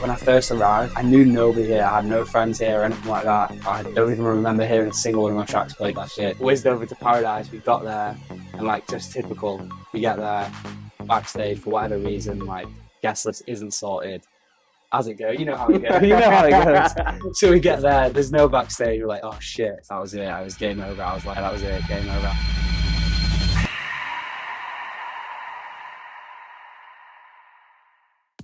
When I first arrived, I knew nobody here. I had no friends here or anything like that. I don't even remember hearing a single one of my tracks played last year. Whizzed over to Paradise, we got there, and like just typical, we get there, backstage for whatever reason, like guest list isn't sorted. As it goes, you know how it goes. You know how it goes. So we get there, there's no backstage. We're like, oh shit, that was it. I was game over. I was like, that was it, game over.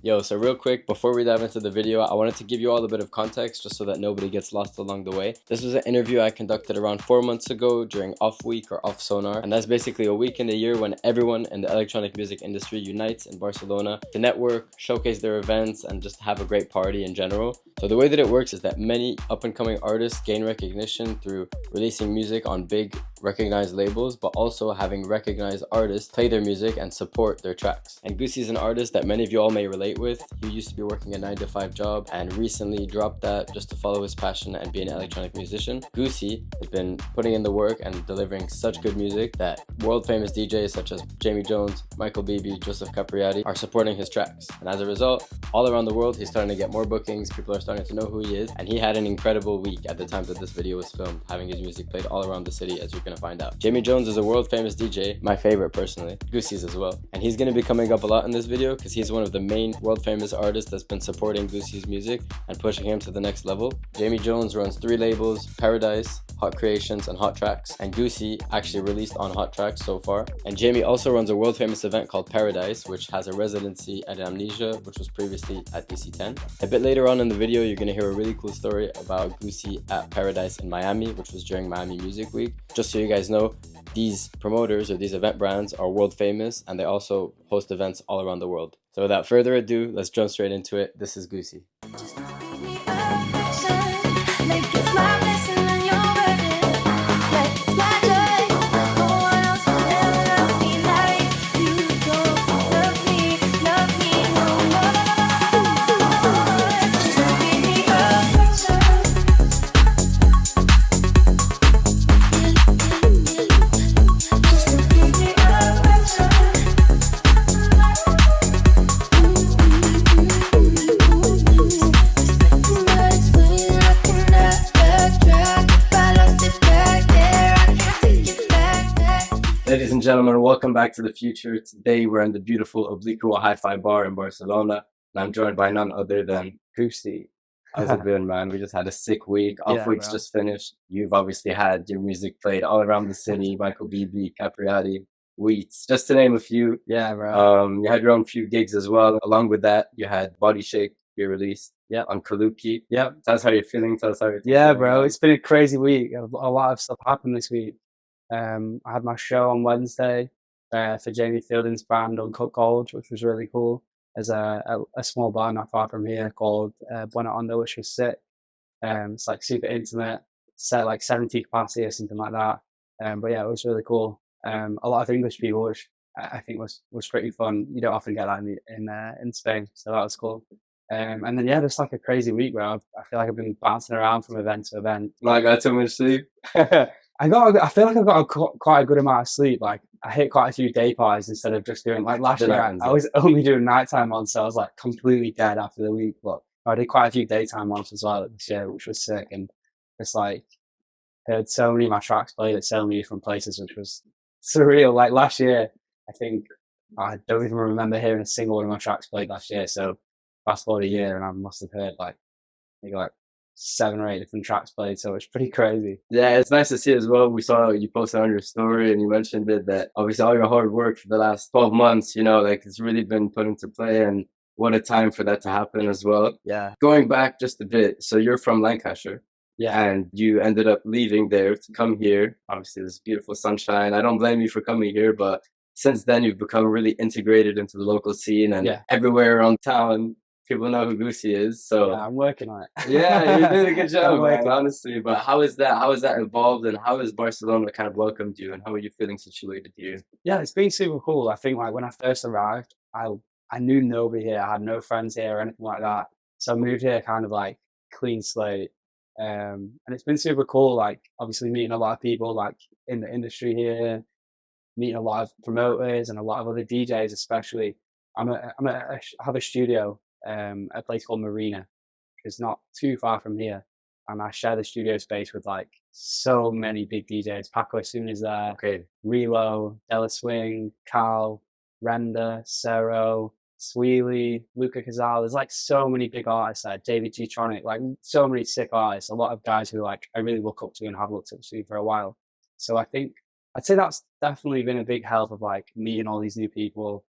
Yo, so real quick, before we dive into the video, I wanted to give you all a bit of context just so that nobody gets lost along the way. This was an interview I conducted around 4 months ago during OffWeek or Off Sonar, and that's basically a week in the year when everyone in the electronic music industry unites in Barcelona to network, showcase their events, and just have a great party in general. So the way that it works is that many up-and-coming artists gain recognition through releasing music on big recognized labels, but also having recognized artists play their music and support their tracks. And Goosey is an artist that many of you all may relate with. He used to be working a 9-to-5 job and recently dropped that just to follow his passion and be an electronic musician. Goosey has been putting in the work and delivering such good music that world famous DJs such as Jamie Jones, Michael Beebe, Joseph Capriati are supporting his tracks. And as a result, all around the world, he's starting to get more bookings, people are starting to know who he is, and he had an incredible week at the time that this video was filmed, having his music played all around the city, as you're gonna find out. Jamie Jones is a world famous DJ, my favorite personally, Goosey's as well, and he's gonna be coming up a lot in this video because he's one of the main world famous artists that's been supporting Goosey's music and pushing him to the next level. Jamie Jones runs 3 labels, Paradise, Hot Creations, and Hot Tracks, and Goosey actually released on Hot Tracks so far. And Jamie also runs a world famous event called Paradise, which has a residency at Amnesia, which was previously at DC10. A bit later on in the video, you're gonna hear a really cool story about Goosey at Paradise in Miami, which was during Miami Music Week. Just so you guys know, these promoters or these event brands are world famous and they also host events all around the world. So without further ado, let's jump straight into it. This is Goosey. Ladies and gentlemen, welcome back to the future. Today we're in the beautiful Oblicuo Hi-Fi Bar in Barcelona, and I'm joined by none other than Goosey. How's it been, man? We just had a sick week. OffWeek's just finished. You've obviously had your music played all around the city. Michael Beebe, Capriati, Wheats, just to name a few. Yeah, bro. You had your own few gigs as well. Along with that, you had Bodyshake be released on Kaluki. Yep. Tell us how you're feeling. Tell us how you're feeling. Yeah, bro. It's been a crazy week. A lot of stuff happened this week. I had my show on Wednesday for Jamie Fielding's band Uncut Gold, which was really cool. There's a small bar not far from here called Buena Onda, which was sick. It's like super intimate, set like 70 capacity or something like that. But yeah, it was really cool. A lot of English people, which I think was pretty fun. You don't often get that in Spain, so that was cool. And then yeah, just like a crazy week, bro. I feel like I've been bouncing around from event to event. Like, I got too much sleep. I feel like I got quite a good amount of sleep. Like I hit quite a few day parties instead of just doing like last year. I was only doing nighttime ones, so I was like completely dead after the week. But I did quite a few daytime ones as well this year, which was sick. And it's like heard so many of my tracks played at so many different places, which was surreal. Like last year, I think I don't even remember hearing a single one of my tracks played last year. So fast forward a year, and I must have heard maybe 7 or 8 different tracks played, so it's pretty crazy. Yeah, it's nice to see as well. We saw you posted on your story and you mentioned it, that obviously all your hard work for the last 12 months, you know, like it's really been put into play, and what a time for that to happen as well. Yeah. Going back just a bit, so you're from Lancashire. Yeah. And you ended up leaving there to come here. Obviously, this beautiful sunshine. I don't blame you for coming here, but since then you've become really integrated into the local scene, and everywhere around town, people know who Goosey is. So yeah, I'm working on it. Yeah, you're doing a good job, man, honestly. But how is that evolved, and how has Barcelona kind of welcomed you, and how are you feeling situated here? Yeah, it's been super cool. I think like when I first arrived, I knew nobody here. I had no friends here or anything like that. So I moved here kind of like clean slate. And it's been super cool, like obviously meeting a lot of people like in the industry here, meeting a lot of promoters and a lot of other DJs especially. I have a studio a place called Marina, which is not too far from here. And I share the studio space with like so many big DJs. Paco Soon is there. Okay. Relo, Della Swing, Carl, Renda, Cero, Sweely, Luca Cazal. There's like so many big artists there. David G Tronic, like so many sick artists. A lot of guys who like I really look up to and have looked up to for a while. So I'd say that's definitely been a big help of like meeting all these new people,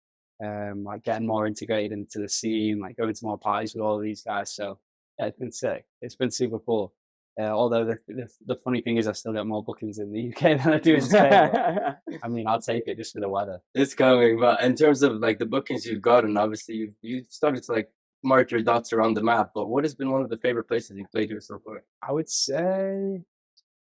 like getting more integrated into the scene, like going to more parties with all of these guys. So yeah, it's been sick. It's been super cool. Although the funny thing is, I still get more bookings in the UK than I do in Spain. I mean, I'll take it just for the weather. It's coming, but in terms of like the bookings you've gotten, obviously you've started to like mark your dots around the map. But what has been one of the favorite places you've played here so far? I would say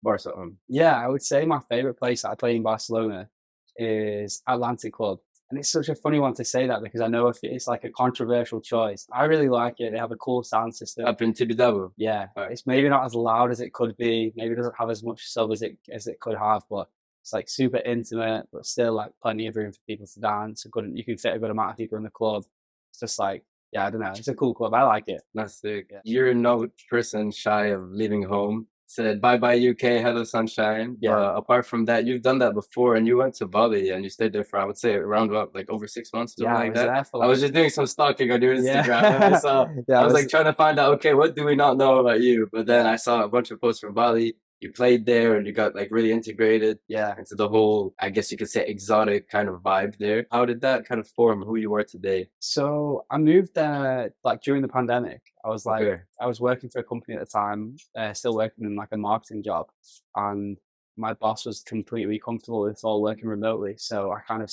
Barcelona. Yeah, I would say my favorite place that I play in Barcelona is Atlantic Club. And it's such a funny one to say that because I know if it's like a controversial choice. I really like it. They have a cool sound system. Up in Tibidabo. Yeah, it's maybe not as loud as it could be. Maybe it doesn't have as much sub as it could have, but it's like super intimate, but still like plenty of room for people to dance. You can fit a good amount of people in the club. It's just like, yeah, I don't know. It's a cool club. I like it. That's sick. Yeah. You're no person shy of leaving home. Said bye-bye UK, hello sunshine. Yeah. But apart from that, you've done that before, and you went to Bali and you stayed there for, I would say, around about like over 6 months. Yeah, like that. I was just doing some stalking on your Instagram. And I saw, yeah, I was like trying to find out, okay, what do we not know about you? But then I saw a bunch of posts from Bali. You played there and you got like really integrated into the whole, I guess you could say, exotic kind of vibe there. How did that kind of form who you are today? So I moved there like during the pandemic. I was like, I was working for a company at the time, still working in like a marketing job, and my boss was completely comfortable with all working remotely. So I kind of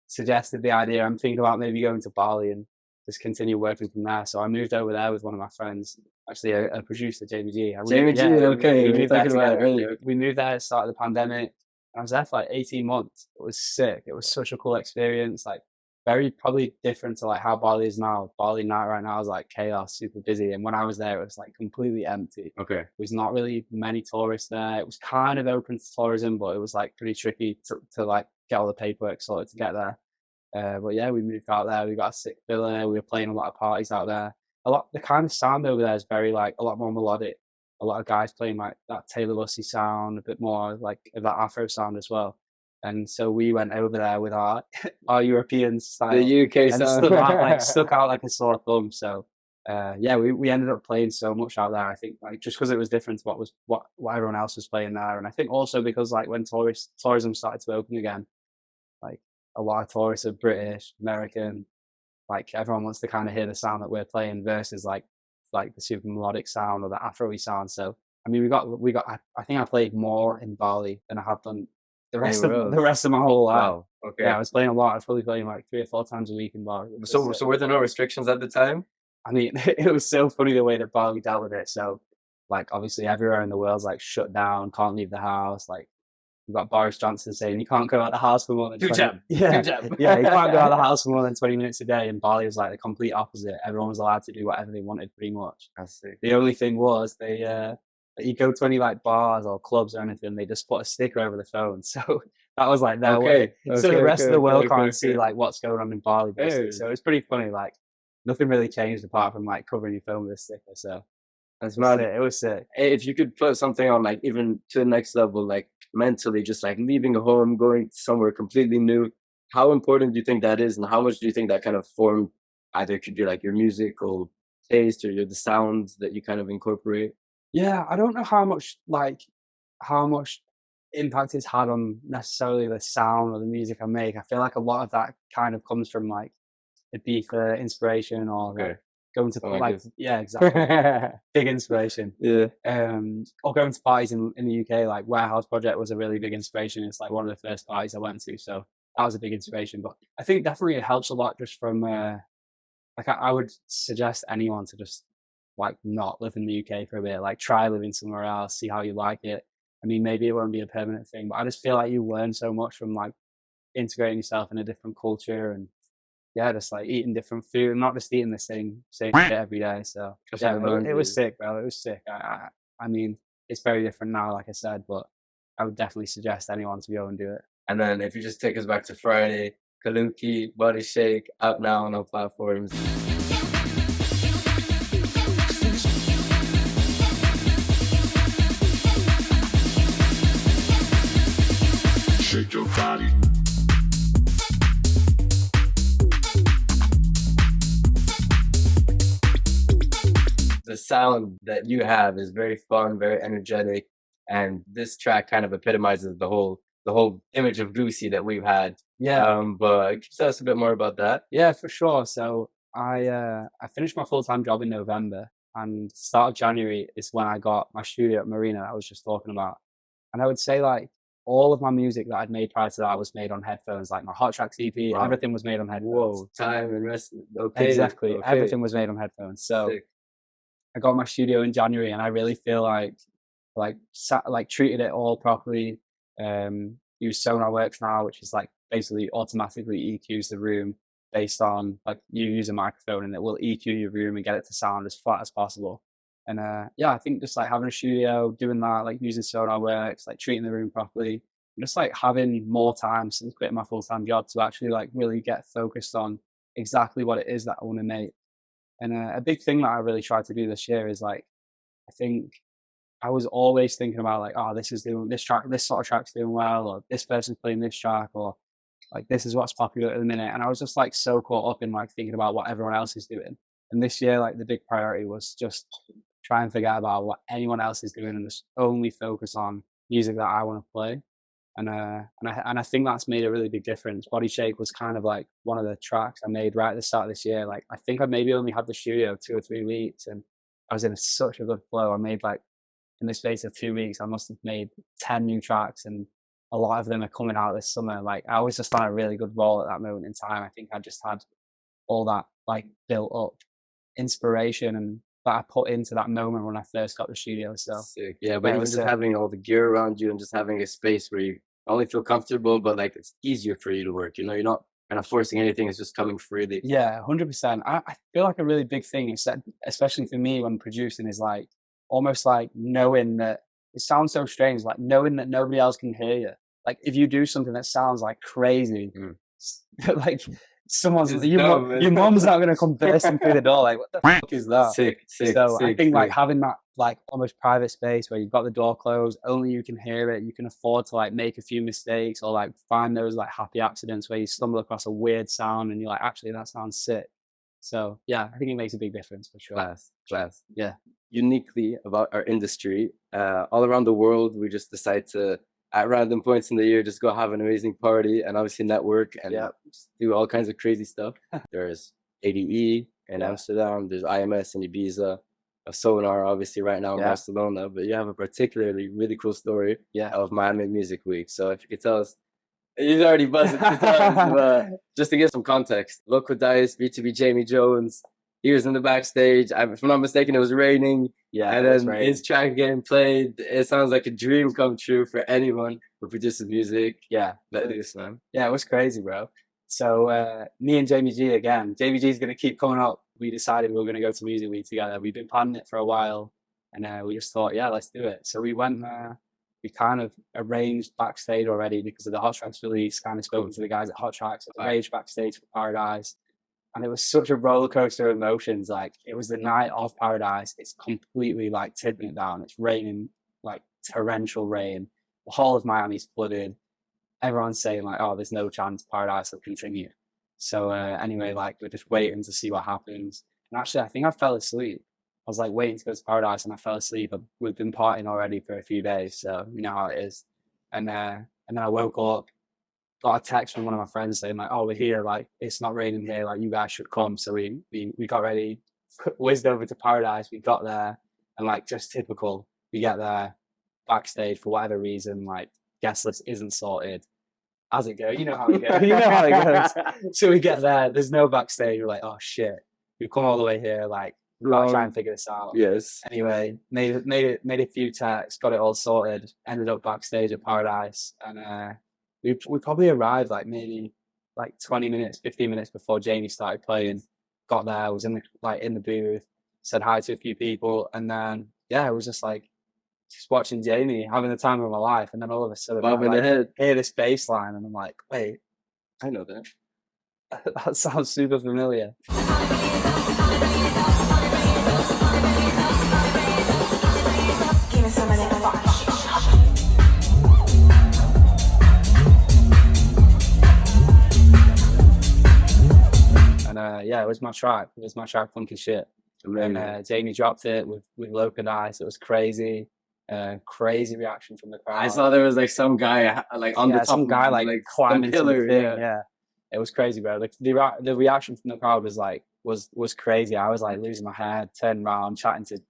suggested the idea. I'm thinking about maybe going to Bali and just continue working from there. So I moved over there with one of my friends, actually a producer, Jamie G. Okay. We moved there together. We moved there at the start of the pandemic. I was there for like 18 months. It was sick. It was such a cool experience. Like very probably different to like how Bali is now. Bali now right now is like chaos, super busy. And when I was there, it was like completely empty. Okay. There was not really many tourists there. It was kind of open to tourism, but it was like pretty tricky to like get all the paperwork sorted to get there. But yeah, we moved out there. We got a sick villa. We were playing a lot of parties out there. The kind of sound over there is very like a lot more melodic. A lot of guys playing like that Taylor Lussey sound, a bit more like of that Afro sound as well. And so we went over there with our European style, the UK sound, stuck out like a sore thumb. So yeah, we ended up playing so much out there. I think like just because it was different to what everyone else was playing there, and I think also because like when tourism started to open again, like a lot of tourists are British, American. Like everyone wants to kind of hear the sound that we're playing versus like the super melodic sound or the Afro-y sound. So I mean, we got. I think I played more in Bali than I have done the rest of my whole life. Wow. Okay. Yeah, I was playing a lot. I was probably playing like 3 or 4 times a week in Bali. So were there no restrictions at the time? I mean, it was so funny the way that Bali dealt with it. So like obviously everywhere in the world's like shut down, can't leave the house. Like you've got Boris Johnson saying you can't go out the house for more than 20 minutes. Yeah, you can't go out the house for more than 20 minutes a day. And Bali was like the complete opposite. Everyone was allowed to do whatever they wanted, pretty much. I see. The only thing was you go to any like bars or clubs or anything, they just put a sticker over the phone. So that was like their way. So the rest of the world can't see like what's going on in Bali, basically. So it's pretty funny. Like nothing really changed apart from like covering your phone with a sticker. So that's mad. It was sick. If you could put something on like even to the next level, like mentally, just like leaving home, going somewhere completely new, how important do you think that is, and how much do you think that kind of formed either it could be like your musical taste or the sounds that you kind of incorporate? Yeah, I don't know how much impact it's had on necessarily the sound or the music I make. I feel like a lot of that kind of comes from like Ibiza inspiration or like going to exactly big inspiration. Yeah. Or going to parties in the UK, like Warehouse Project was a really big inspiration. It's like one of the first parties I went to, so that was a big inspiration. But I think definitely it helps a lot just from like I would suggest anyone to just like not live in the UK for a bit, like try living somewhere else, see how you like it. I mean, maybe it won't be a permanent thing, but I just feel like you learn so much from like integrating yourself in a different culture and yeah, just like eating different food and not just eating the same shit every day. So yeah, it was sick, bro. It was sick. I mean, it's very different now, like I said, but I would definitely suggest anyone to go and do it. And then if you just take us back to Friday, Kaluki, Bodyshake, out now on all platforms. shake your body. The sound that you have is very fun, very energetic, and this track kind of epitomizes the whole image of Goosey that we've had. Yeah. But can you tell us a bit more about that? Yeah, for sure. So I finished my full-time job in November, and start of January is when I got my studio at Marina that I was just talking about. And I would say like all of my music that I'd made prior to that was made on headphones. Like my Hot Tracks EP, Wow. everything was made on headphones. Whoa, time and rest. Okay, Exactly, okay. everything was made on headphones. So Sick. I got my studio in January, and I really feel like treated it all properly. Use Sonar Works now, which is like basically automatically EQs the room based on like you use a microphone, and it will EQ your room and get it to sound as flat as possible. And yeah, I think just like having a studio, doing that, like using Sonar Works, like treating the room properly, and just like having more time since quitting my full-time job to actually like really get focused on exactly what it is that I want to make. And a big thing that I really tried to do this year is like, I think I was always thinking about like, oh, this is doing this track, this sort of track's doing well, or this person's playing this track, or like this is what's popular at the minute. And I was just like so caught up in like thinking about what everyone else is doing. And this year, like the big priority was just try and forget about what anyone else is doing and just only focus on music that I want to play. And I think that's made a really big difference. Bodyshake was kind of like one of the tracks I made right at the start of this year. Like I think I maybe only had the studio 2 or 3 weeks, and I was in such a good flow. I made like in the space of 2 weeks, I must have made 10 new tracks, and a lot of them are coming out this summer. Like I was just on a really good roll at that moment in time. I think I just had all that like built up inspiration and that I put into that moment when I first got the studio. So sick. Yeah, but yeah, it even was just having all the gear around you and just having a space where you not only feel comfortable, but like it's easier for you to work. You know, you're not kind of forcing anything; it's just coming freely. yeah, 100%. I feel like a really big thing is that, especially for me when producing, is like almost like knowing that it sounds so strange, like knowing that nobody else can hear you. Like if you do something that sounds like crazy, like someone's It's your, dumb, man. your mom's not gonna come bursting through the door. Like what the fuck is that? Sick, sick. So I sick, think like sick. having that like almost private space where you've got the door closed, only you can hear it, you can afford to like make a few mistakes or like find those like happy accidents where you stumble across a weird sound and you're like, actually that sounds sick. So yeah, I think it makes a big difference for sure. Class. Yeah. Uniquely about our industry, all around the world, we just decide to, at random points in the year, just go have an amazing party and obviously network and just do all kinds of crazy stuff. There's ADE in Amsterdam, there's IMS in Ibiza, a Sonar obviously right now in Barcelona, but you have a particularly really cool story of Miami Music Week. So if you could tell us, he's already buzzing to tell us, but just to give some context, Loco Dice, B2B Jamie Jones, he was in the backstage. If I'm not mistaken, it was raining. Yeah, and then his track getting played. It sounds like a dream come true for anyone who produces music. Yeah, let loose, man. Yeah, it was crazy, bro. So me and Jamie G again. Jamie G is gonna keep coming up. We decided we were gonna go to Music Week together. We've been planning it for a while, and we just thought, yeah, let's do it. So we went there. We kind of arranged backstage already because of the Hot Tracks release. Kind of spoken to the guys at Hot Tracks, arranged backstage for Paradise. And it was such a roller coaster of emotions. Like it was the night of Paradise. It's completely like tipping it down. It's raining, like torrential rain. The whole of Miami's flooded. Everyone's saying like, oh, there's no chance Paradise will continue. So anyway, like we're just waiting to see what happens. And actually, I think I fell asleep. I was like waiting to go to Paradise and I fell asleep. We've been partying already for a few days, so you know how it is. And then I woke up, got a text from one of my friends saying like, oh, we're here, like it's not raining here, like you guys should come. So we got ready, whizzed over to Paradise. We got there, and like just typical, we get there backstage for whatever reason, like guest list isn't sorted. As it goes, you know how it goes. You know how it goes. So we get there, there's no backstage. We're like, oh shit, we've come all the way here, like we've got to try and figure this out. Yes. Anyway, made a few texts, got it all sorted, ended up backstage at Paradise, and we probably arrived like maybe like 20 minutes, 15 minutes before Jamie started playing. Got there, was in the booth, said hi to a few people, and then it was just like just watching Jamie having the time of my life, and then all of a sudden I hear this bass line, and I'm like, wait, I know that. That sounds super familiar. it was my track. It was my track, Funky Shit. And Jamie dropped it with Loca Dice. It was crazy. Crazy reaction from the crowd. I saw there was like some guy like on the top some of guy like climbing to the thing. Yeah. It was crazy, bro. Like the reaction from the crowd was like was crazy. I was like losing my head, turning around, chatting to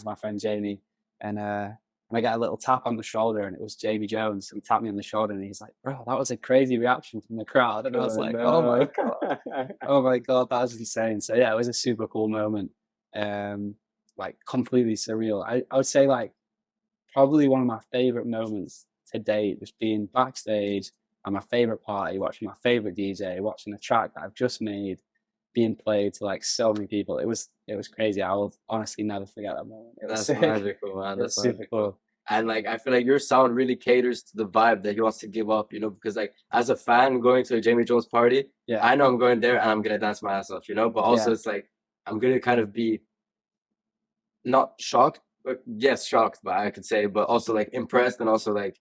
my friend Jamie, and I got a little tap on the shoulder, and it was Jamie Jones. He tapped me on the shoulder, and he's like, "Bro, that was a crazy reaction from the crowd." And I was like, "Oh my god, oh my god, that was insane." So yeah, it was a super cool moment. Like completely surreal. I would say like probably one of my favorite moments to date was being backstage at my favorite party, watching my favorite DJ, watching a track that I've just made being played to like so many people. It was crazy. I will honestly never forget that moment. That's magical, man. That's super cool. And like I feel like your sound really caters to the vibe that he wants to give up, you know, because like as a fan going to a Jamie Jones party, yeah, I know I'm going there and I'm gonna dance my ass off, you know, but also it's like I'm gonna kind of be not shocked, but yes, shocked, but I could say, but also like impressed, and also like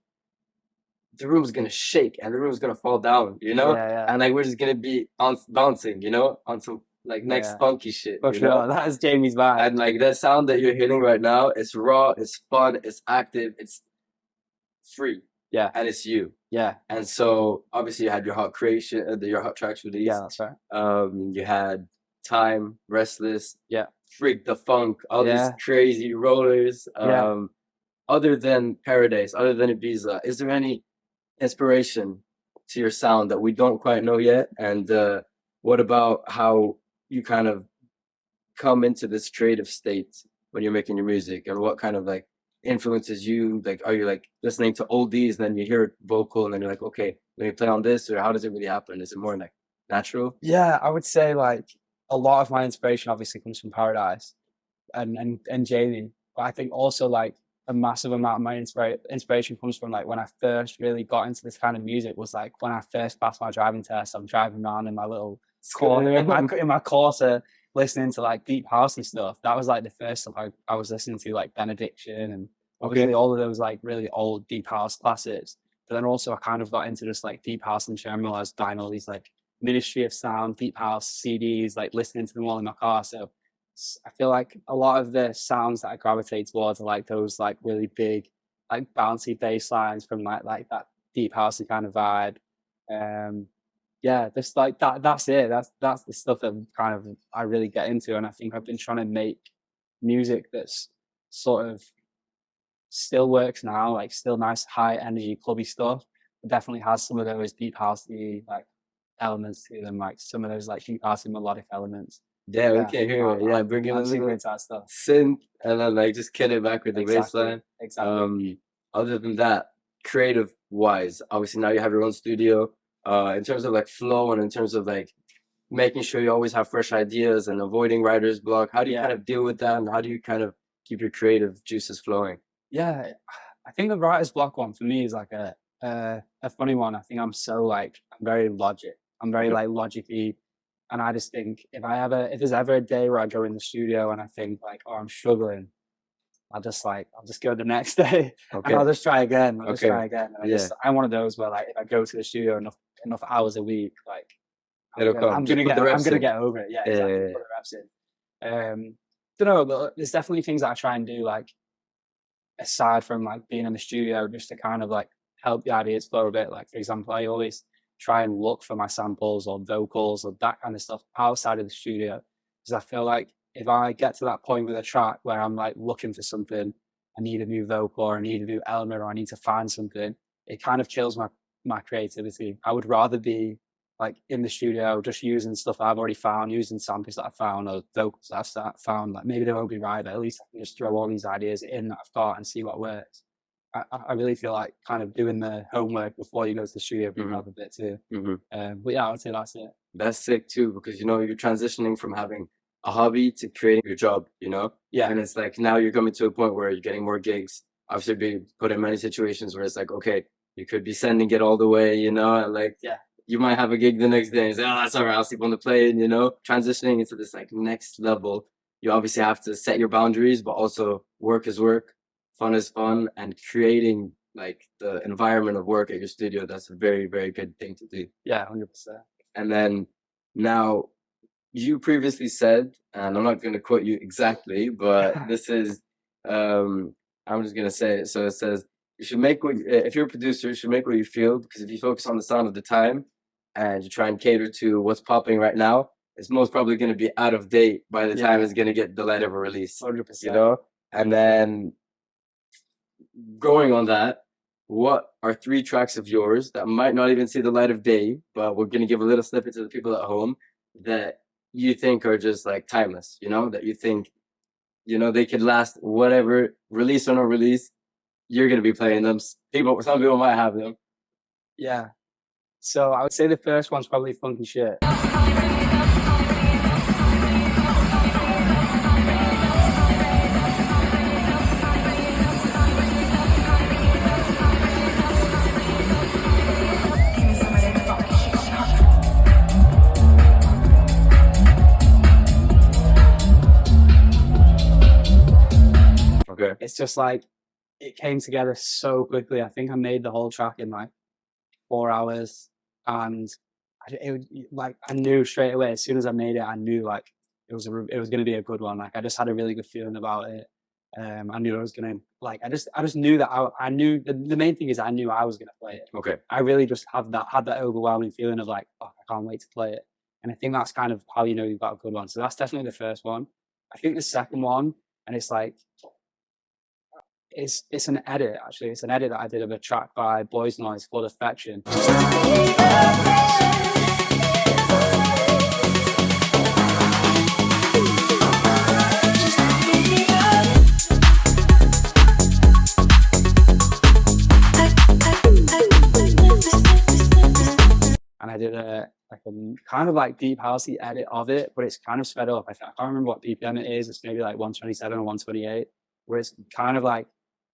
the room's gonna shake and the room's gonna fall down, you know? And like we're just gonna be on bouncing, you know, on some like next funky shit. For sure. That is Jamie's vibe. And like that sound that you're hearing right now, it's raw, it's fun, it's active, it's free. Yeah. And it's you. Yeah. And so obviously you had your hot creation, your hot tracks release. Yeah, that's right. You had Time, Restless, yeah, Freak the Funk, all these crazy rollers. Other than Paradise, other than Ibiza, is there any inspiration to your sound that we don't quite know yet? And what about how you kind of come into this creative state when you're making your music, and what kind of like influences you? Like, are you like listening to oldies, then you hear vocal, and then you're like, okay, let me play on this, or how does it really happen? Is it more like natural? Yeah, I would say like a lot of my inspiration obviously comes from Paradise and Jamie, but I think also like a massive amount of my inspiration comes from like when I first really got into this kind of music was like when I first passed my driving test. I'm driving around in my little corner in my Corsa listening to like deep house and stuff. That was like the first stuff I was listening to, like Benediction and obviously all of those like really old deep house classics. But then also I kind of got into just like deep house in general. I was buying all these like Ministry of Sound, deep house CDs, like listening to them all in my car. So I feel like a lot of the sounds that I gravitate towards are like those like really big, like bouncy bass lines from like that deep housey kind of vibe. Yeah, just like that. That's it. That's the stuff that kind of I really get into, and I think I've been trying to make music that's sort of still works now, like still nice, high energy, clubby stuff. But definitely has some of those deep housey like elements to them, like some of those like deep housey melodic elements. Yeah, we can hear it. Yeah, bring in a little stuff, synth, and then like just kill it back with the bass line. Exactly. Other than that, creative wise, obviously now you have your own studio. In terms of like flow, and in terms of like making sure you always have fresh ideas and avoiding writer's block, how do you kind of deal with that, and how do you kind of keep your creative juices flowing? Yeah, I think the writer's block one for me is like a funny one. I think I'm very like logic-y. And I just think if there's ever a day where I go in the studio and I think like, oh, I'm struggling, I'll just go the next day and I'll just try again. I'm one of those where like if I go to the studio enough hours a week, like I'm gonna get over it. Yeah, exactly. Put the reps in. Don't know, but there's definitely things that I try and do like aside from like being in the studio just to kind of like help the ideas flow a bit. Like for example, I always try and look for my samples or vocals or that kind of stuff outside of the studio, because I feel like if I get to that point with a track where I'm like looking for something, I need a new vocal or I need a new element or I need to find something, it kind of kills my creativity. I would rather be like in the studio just using stuff I've already found, using samples that I found or vocals that I've found. Like maybe they won't be right, but at least I can just throw all these ideas in that I've got and see what works. I really feel like kind of doing the homework before you go to the studio brings up a bit too. But yeah, I would say that's it. That's sick too, because you know you're transitioning from having a hobby to creating your job, you know? Yeah. And it's like now you're coming to a point where you're getting more gigs. Obviously being put in many situations where it's like, okay, you could be sending it all the way, you know, and like you might have a gig the next day and say, oh, that's all right, I'll sleep on the plane, you know? Transitioning into this like next level, you obviously have to set your boundaries, but also work is work, fun is fun, and creating like the environment of work at your studio, that's a very, very good thing to do. Yeah, 100%. And then now you previously said, and I'm not going to quote you exactly, but this is, I'm just going to say it. So it says, you should make what, if you're a producer, you should make what you feel, because if you focus on the sound of the time and you try and cater to what's popping right now, it's most probably going to be out of date by the time it's going to get the light of a release, 100%. you know? And then going on that, what are 3 tracks of yours that might not even see the light of day, but we're going to give a little snippet to the people at home that you think are just like timeless, you know, that you think, you know, they could last whatever, release or no release, you're going to be playing them. Some people might have them. Yeah. So I would say the first one's probably Funky Shit. Okay. It's just like, it came together so quickly. I think I made the whole track in like 4 hours, and I knew straight away as soon as I made it. I knew like it was going to be a good one. Like I just had a really good feeling about it. I knew I was gonna like. I just knew that I knew the main thing is I knew I was gonna play it. Okay. I really just had that overwhelming feeling of like, oh, I can't wait to play it. And I think that's kind of how you know you've got a good one. So that's definitely the first one. I think the second one, and it's like, it's an edit actually. It's an edit that I did of a track by Boys Noise called Affection. And I did a kind of like deep housey edit of it, but it's kind of sped up. I can't remember what BPM it is. It's maybe like 127 or 128, where it's kind of like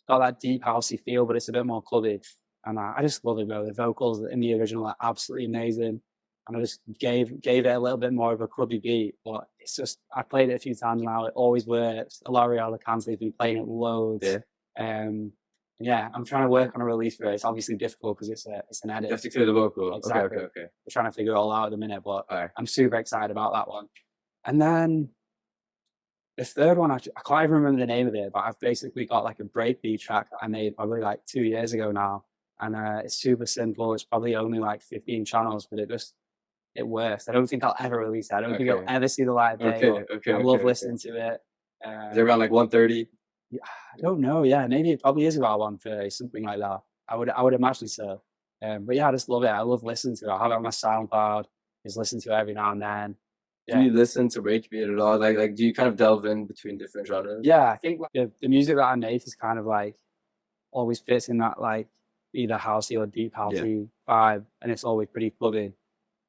got that deep housey feel, but it's a bit more clubby. And I just love it, bro. The vocals in the original are absolutely amazing. And I just gave it a little bit more of a clubby beat, but it's just, I played it a few times now. It always works. L'Oreal Cansley's been playing it loads. Yeah, I'm trying to work on a release for it. It's obviously difficult because it's an edit. You have to clear the vocal. Exactly. Okay. We're trying to figure it all out at the minute, but I'm super excited about that one. And then the third one, I can't even remember the name of it, but I've basically got like a breakbeat track that I made probably like 2 years ago now. And it's super simple. It's probably only like 15 channels, but it works. I don't think I'll ever release it. I don't think I'll ever see the light of day. I love listening to it. Is it around like 130? I don't know. Yeah, maybe it probably is about 130, something like that. I would imagine so. But yeah, I just love it. I love listening to it. I have it on my SoundCloud. Just listen to it every now and then. Yeah. Do you listen to breakbeat at all? Like do you kind of delve in between different genres? Yeah, I think like the music that I make is kind of like always fits in that like either housey or deep housey vibe, and it's always pretty clubby.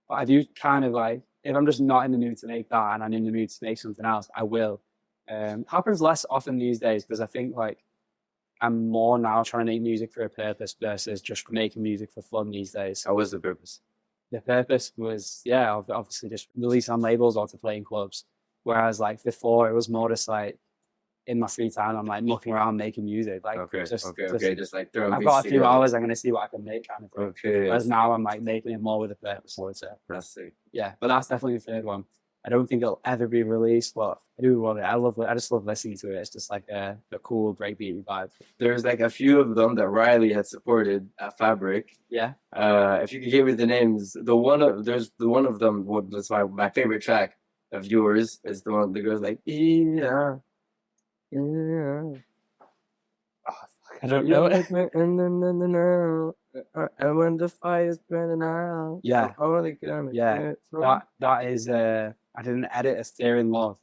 But I do kind of like, if I'm just not in the mood to make that and I'm in the mood to make something else, I will. Happens less often these days because I think like I'm more now trying to make music for a purpose versus just making music for fun these days. What was the purpose? The purpose was, obviously just release on labels or to play in clubs. Whereas like before, it was more just like in my free time, I'm like mucking around making music. Like just like throwing. I've got a few hours, I'm gonna see what I can make kind of thing. Okay. Whereas now I'm like making it more with a purpose. That's sick. Yeah, but that's definitely the third one. I don't think it'll ever be released, but I do love it. I just love listening to it. It's just like a cool breakbeat vibe. There's like a few of them that Riley had supported at Fabric. Yeah. If you could give me the names, there's the one of them. That's my favorite track of yours is the one that goes like yeah. Oh, I don't know. And when the fire's burning out. Yeah. Yeah. That is I did an edit of Steering Love.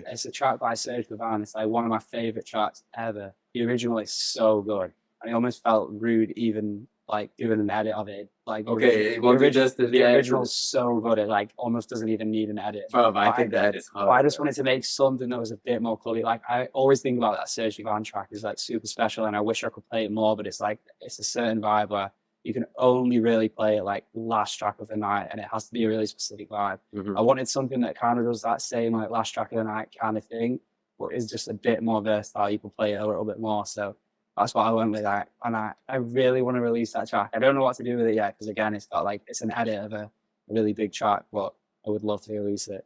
It's a track by Serge Gavan. It's like one of my favorite tracks ever. The original is so good. I almost felt rude even like doing an edit of it. Like Okay, it won't be just the original's so good it like almost doesn't even need an edit. I think the edit's hard. But I just wanted to make something that was a bit more clubby. Like I always think about that Sergio Van track is like super special, and I wish I could play it more. But it's like it's a certain vibe where you can only really play it like last track of the night, and it has to be a really specific vibe. I wanted something that kind of does that same like last track of the night kind of thing, but is just a bit more versatile. You can play it a little bit more. So that's what I went with that. And I really want to release that track. I don't know what to do with it yet, because again, it's got like, it's an edit of a really big track, but I would love to release it.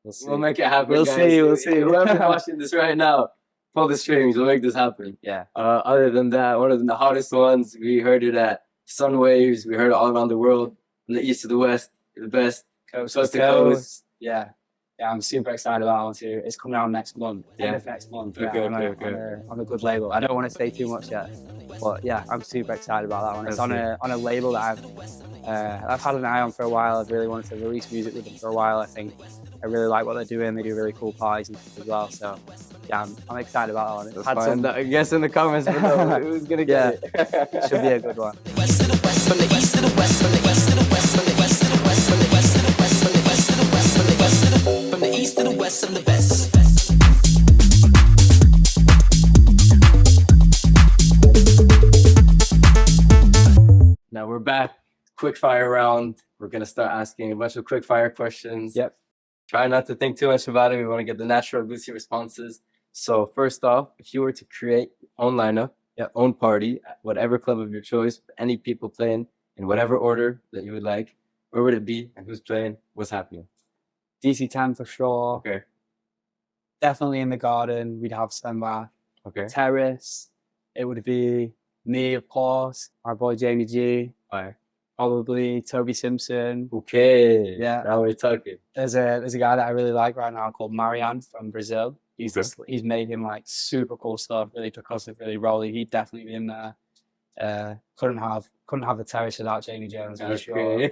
We'll make it happen. We'll guys. see. We'll see. Whoever's watching this right now, pull the strings. We'll make this happen. Yeah. Other than that, one of the hottest ones, we heard it at Sun Waves. We heard it all around the world, from the east to the west, the best, coast to coast. Yeah. Yeah, I'm super excited about that one too. It's coming out next month. Yeah. Next month. Okay, on a good label. I don't want to say too much yet, but yeah, I'm super excited about that one. It's on a label that I've had an eye on for a while. I've really wanted to release music with them for a while. I think I really like what they're doing. They do really cool parties and stuff as well. So yeah, I'm excited about that one. It's had some... I guess in the comments below who's gonna get it. It should be a good one. From the east to the west, from the west to the west, from the west to the west, from the west to the west, from the west to the west, from the west to the from the east to the west, I'm the best. Now we're back. Quick fire round. We're gonna start asking a bunch of quick fire questions. Yep. Try not to think too much about it. We want to get the natural Goosey responses. So first off, if you were to create your own lineup, your own party at whatever club of your choice, any people playing in whatever order that you would like, where would it be and who's playing? What's happening? DC10 for sure. Okay. Definitely in the garden. We'd have Samba. Okay. Terrace. It would be me, of course. Our boy Jamie G. Fire. Probably Toby Simpson. Okay. Yeah. Now we're talking. There's a guy that I really like right now called Marianne from Brazil. He's making like super cool stuff, really percussive, really rolly. He'd definitely be in there. Couldn't have the Terrace without Jamie Jones, for sure.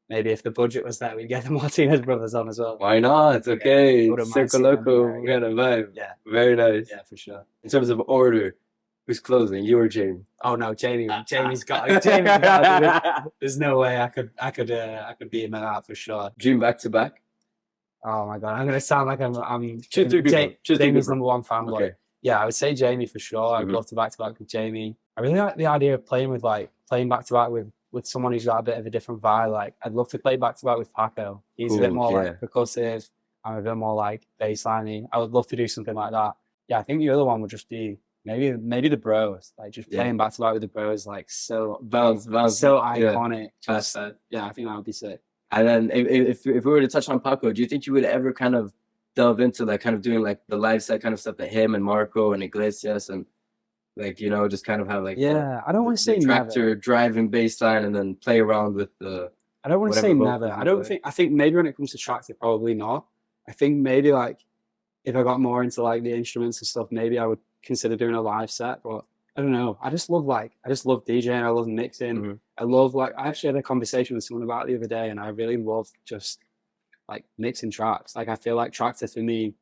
Maybe if the budget was there, we'd get the Martinez brothers on as well. Why not? It's okay. Wouldn't mind Circo seeing them Loco, there, we got a vibe. Yeah. Very nice. Yeah, for sure. In terms of order, who's closing? You or Jamie? Oh no, Jamie's got it. There's no way I could beat him at that for sure. Dream back to back? Oh my god, I'm gonna sound like I'm Choose three people. Jamie's number one fanboy. Okay. Yeah, I would say Jamie for sure. I'd love to back with Jamie. I really like the idea of playing back to back with someone who's got a bit of a different vibe. Like I'd love to play back to back with Paco. He's a bit more like percussive. I'm a bit more like bassliney. I would love to do something like that. Yeah, I think the other one would just be maybe the Bros. Like just playing back to back with the Bros, like so Bounce. so iconic. Just, yeah, I think that would be sick. And then if we were to touch on Paco, do you think you would ever kind of delve into like kind of doing like the live set kind of stuff that him and Marco and Iglesias and like, you know, just kind of have like I don't want to say tractor never. driving bass line and then play around with the I don't want to say never. I think maybe when it comes to tractor, probably not. I think maybe like if I got more into like the instruments and stuff, maybe I would consider doing a live set. But I don't know. I just love DJing. I love mixing. I love I actually had a conversation with someone about it the other day, and I really love just like mixing tracks. Like I feel like tractor for me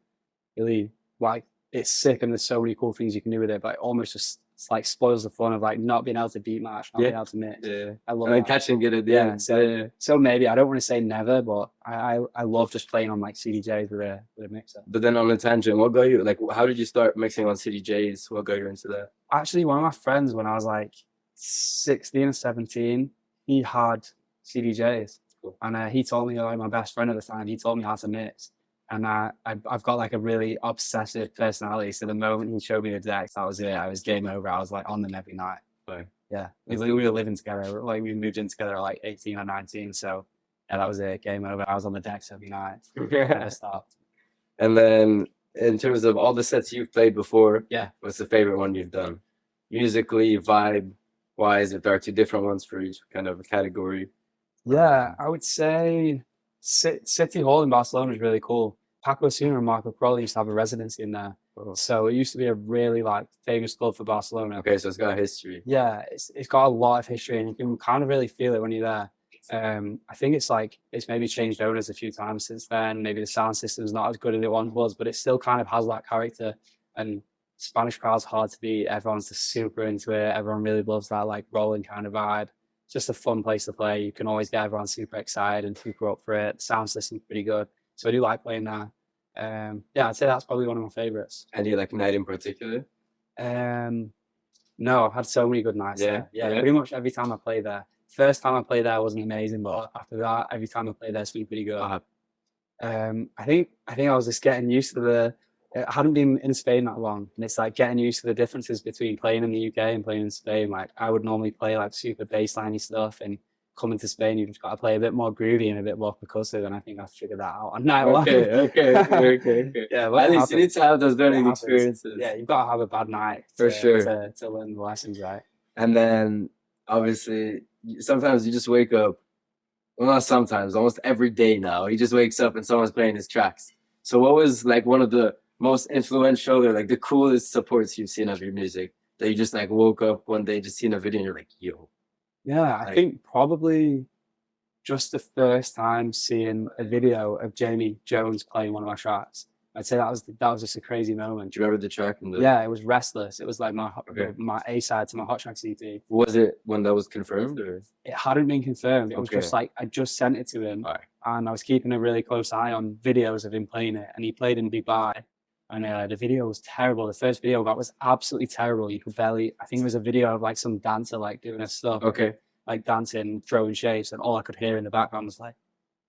really like it's sick, and there's so many cool things you can do with it, but it almost just like spoils the fun of like not being able to beat match, not being able to mix. Yeah. I love and catching it at the end. So maybe I don't want to say never, but I love just playing on like CDJs with a mixer. But then on a tangent, what got you like? How did you start mixing on CDJs? What got you into that? Actually, one of my friends when I was like 16 or 17, he had CDJs, and he told me, like my best friend at the time, he told me how to mix. And I've got like a really obsessive personality. So the moment he showed me the decks, that was it. I was game over. I was like on them every night. Right. Yeah. We were living together. Like we moved in together at like 18 or 19. So yeah, that was it. Game over. I was on the decks every night. Never stopped. And then in terms of all the sets you've played before, yeah, what's the favorite one you've done? Musically, vibe wise, if there are two different ones for each kind of category. Yeah, I would say City Hall in Barcelona is really cool. Paco Suna and Marco Crowley used to have a residency in there. So it used to be a really like famous club for Barcelona. Okay, so it's got history. Yeah, it's got a lot of history, and you can kind of really feel it when you're there. I think it's maybe changed owners a few times since then. Maybe the sound system's not as good as it once was, but it still kind of has that character. And Spanish crowd's hard to beat. Everyone's just super into it. Everyone really loves that like rolling kind of vibe. It's just a fun place to play. You can always get everyone super excited and super up for it. The sound system's pretty good, so I do like playing there. Yeah, I'd say that's probably one of my favorites. Any like night in particular? No, I've had so many good nights there. Yeah, pretty much every time I played there. First time I played there wasn't amazing, but after that, every time I played there, it's been pretty good. I think I was just getting used to I hadn't been in Spain that long, and it's like getting used to the differences between playing in the UK and playing in Spain. Like I would normally play like super bassliney stuff, and coming to Spain, you've just got to play a bit more groovy and a bit more percussive, and I think I figured that out on night one. Okay. Yeah, at least you need to have those learning experiences. Yeah, you've got to have a bad night for sure to learn the lessons, right? And then obviously sometimes you just wake up. Well, not sometimes, almost every day now. He just wakes up and someone's playing his tracks. So what was like one of the most influential or like the coolest supports you've seen of your music that you just like woke up one day, just seen a video and you're like, yo? Yeah, I think probably just the first time seeing a video of Jamie Jones playing one of my tracks. I'd say that was just a crazy moment. Do you remember the track? Yeah, it was Restless. It was like my A side to my Hot Tracks EP. Was it when that was confirmed, or it hadn't been confirmed? It was just like I just sent it to him, and I was keeping a really close eye on videos of him playing it. And he played in Dubai, and the video was terrible. The first video that was absolutely terrible. You could barely. I think it was a video of like some dancer like doing his stuff. Like dancing, throwing shapes, and all I could hear in the background was like,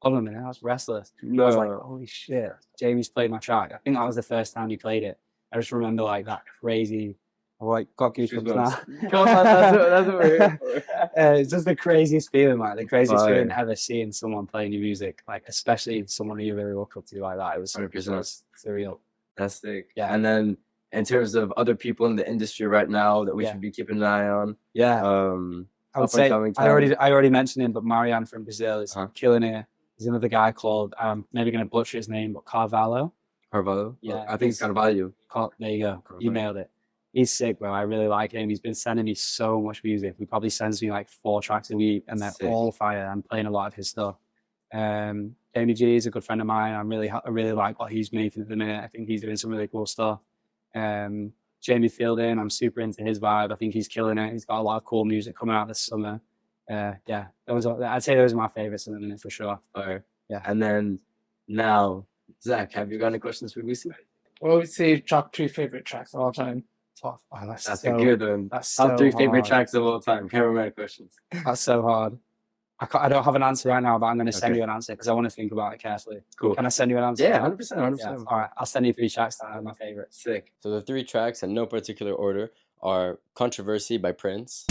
hold on a minute, I was Restless. No. I was like, holy shit, Jamie's played my track. I think that was the first time he played it. I just remember like that crazy, I like got goosebumps now. Come on, that's what we're here for. It's just the craziest feeling, like the craziest feeling ever seeing someone playing your music, like especially someone who you really look up to like that. It was 100% surreal. That's sick. Yeah. And then in terms of other people in the industry right now that we should be keeping an eye on. Yeah. I would say I already mentioned him, but Marianne from Brazil is killing it. There's another guy called maybe going to butcher his name, but Carvalho. Yeah, I think it's Carvalho. There you go. You nailed it. He's sick, bro. I really like him. He's been sending me so much music. He probably sends me like 4 tracks a week, and they're all fire. I'm playing a lot of his stuff. Jamie G is a good friend of mine. I really like what he's making at the minute. I think he's doing some really cool stuff. Jamie Fielding, I'm super into his vibe. I think he's killing it. He's got a lot of cool music coming out this summer. Yeah, I'd say those are my favorites in the minute for sure. Yeah. And then now, Zach, have you got any questions for Goosey? What would you say top 3 favorite tracks of all time? Tough. Oh, that's a good one. That's top 3 favorite tracks of all time. Cameraman questions. That's so hard. I don't have an answer right now, but I'm going to send you an answer because I want to think about it carefully. Cool. Can I send you an answer? Yeah, 100%. Yeah. All right, I'll send you 3 tracks that are my favorites. Sick. So the 3 tracks in no particular order are Controversy by Prince,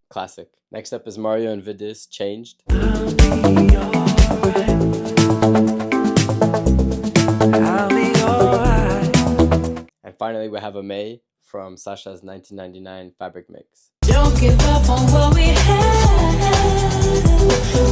classic. Next up is Mario and Vidis, Changed. And finally, we have a May from Sasha's 1999 Fabric Mix. Don't give up on what we have.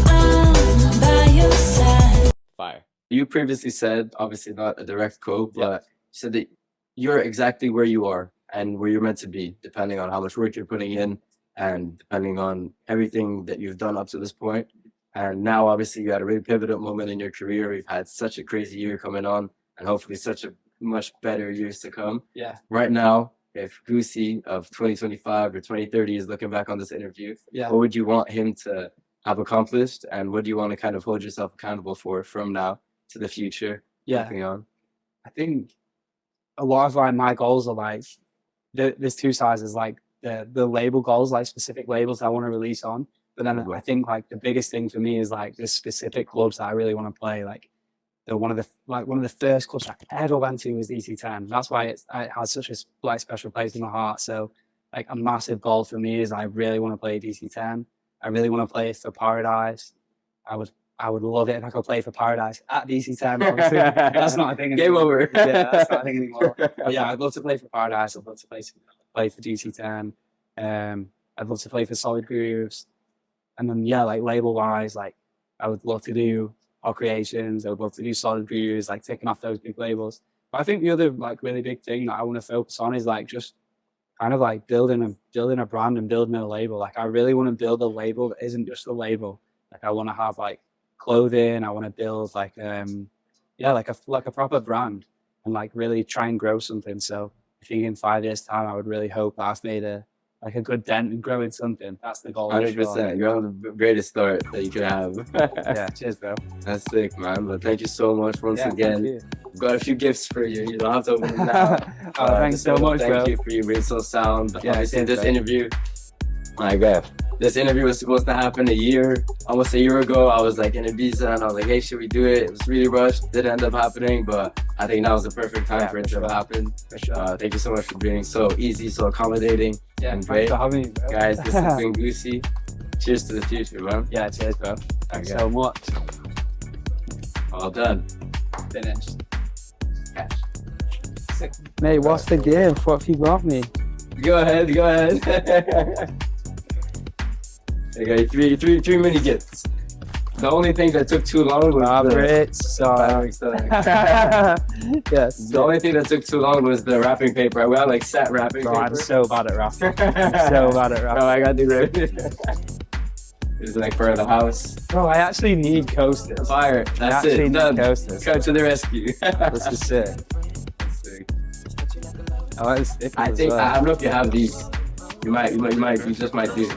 I'm by your side. Fire. You previously said, obviously not a direct quote, but you said that you're exactly where you are and where you're meant to be, depending on how much work you're putting in and depending on everything that you've done up to this point. And now, obviously, you had a really pivotal moment in your career. We've had such a crazy year coming on, and hopefully such a much better years to come. Yeah. Right now, if Goosey of 2025 or 2030 is looking back on this interview, what would you want him to have accomplished, and what do you want to kind of hold yourself accountable for from now to the future? Looking on? I think a lot of like my goals are like there's 2 sides. There's like the label goals, like specific labels I want to release on. But then I think like the biggest thing for me is like the specific clubs that I really want to play. Like one of the first clubs I ever went to was DC10. That's why it has such a like special place in my heart. So like a massive goal for me is I really want to play DC10. I really want to play for Paradise. I would love it if I could play for Paradise at DC10. Obviously. That's not a thing anymore. Game over. Yeah, that's not a thing anymore. But yeah, I'd love to play for Paradise. I'd love to play for DC10. I'd love to play for Solid Grooves. And then like label wise, like I would love to do All Creations. I would love to do Solid Grooves, like taking off those big labels. But I think the other like really big thing that I want to focus on is like just kind of like building a brand and building a label. Like I really want to build a label that isn't just a label. Like I want to have like clothing. I want to build like like a proper brand and like really try and grow something. So I think in 5 years' time, I would really hope that I've made a good dent in growing something. That's the goal. 100%. You're on the greatest start that you could have. Yeah, cheers, bro. That's sick, man. But thank you so much once again. Thank you. I've got a few gifts for you. You don't have to open them now. Thanks so much, bro. Thank you for you being so sound. Yeah, obviously, this bro. interview, my God. This interview was supposed to happen almost a year ago. I was like in Ibiza and I was like, hey, should we do it? It was really rushed. Didn't end up happening, but I think now was the perfect time for it to happen. For sure. Thank you so much for being so easy, so accommodating, and Thanks great. for having me, bro. Guys, this has been Goosey. Cheers to the future, man. Yeah, cheers, bro. Thanks Okay. so much. All done. Finished. Catch. Sick. Mate, what's the gift? What have you got me? Go ahead. I got you three mini gifts. The only thing that took too long was Fabrics. Yes. the only thing that took too long was the wrapping paper. We had like set wrapping Bro, paper. I'm so bad at wrapping. I'm so bad at Bro, wrapping. I got the It's like for the house. Bro, I actually need coasters. Fire. I That's actually it. need Done. coasters. Come to the rescue. This is sick. Sick. I like the stickers I as think well. I don't know if you have these. You just might do.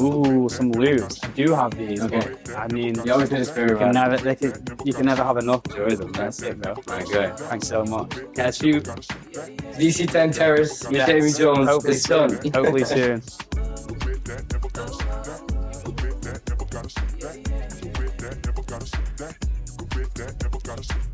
Ooh, some lubes. I do have these. Okay. But, I mean, You always need to spare you can around. you can never have enough. Enjoy them. That's it, bro. My God. Thanks so much. Catch you. DC10 Terrace with Jamie Jones. Hopefully It's done. soon. Hopefully soon. Never gotta sit back.